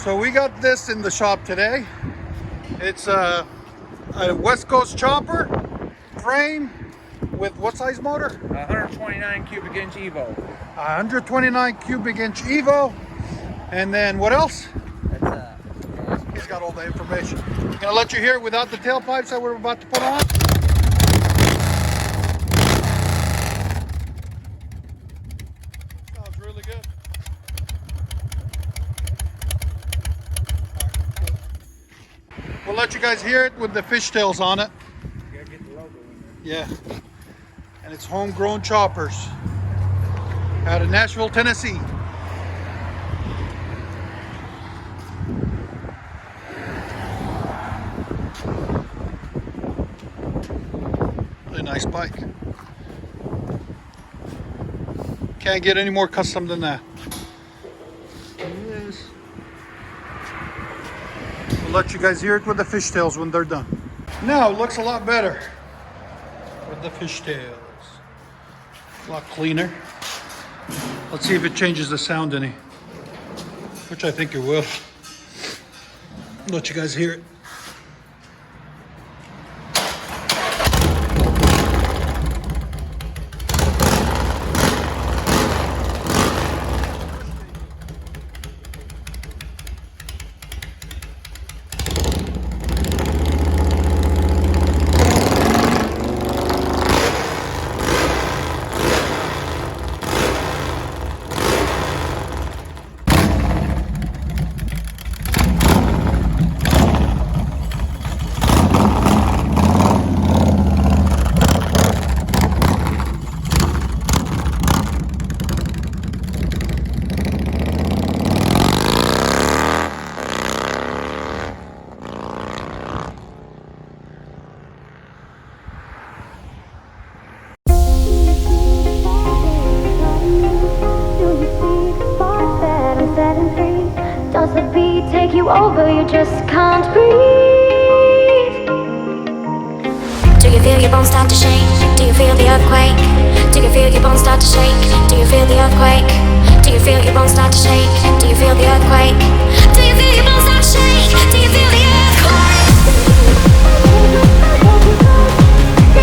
So we got this in the shop today. It's a West Coast chopper frame with what size motor? 129 cubic inch Evo. 129 cubic inch Evo. And then what else? That's He's got all the information. Gonna let you hear it without the tailpipes that we're about to put on. Sounds really good. We'll let you guys hear it with the fishtails on it. you gotta get the logo in there. Yeah. And it's homegrown choppers out of Nashville, Tennessee. Really nice bike. Can't get any more custom than that. Yes. We'll let you guys hear it with the fishtails when they're done. Now it looks a lot better with the fishtails. A lot cleaner. Let's see if it changes the sound any, which I think it will. Let you guys hear it. Does the beat take you over? You just can't breathe. Do you feel your bones start to shake? Do you feel the earthquake? Do you feel your bones start to shake? Do you feel the earthquake?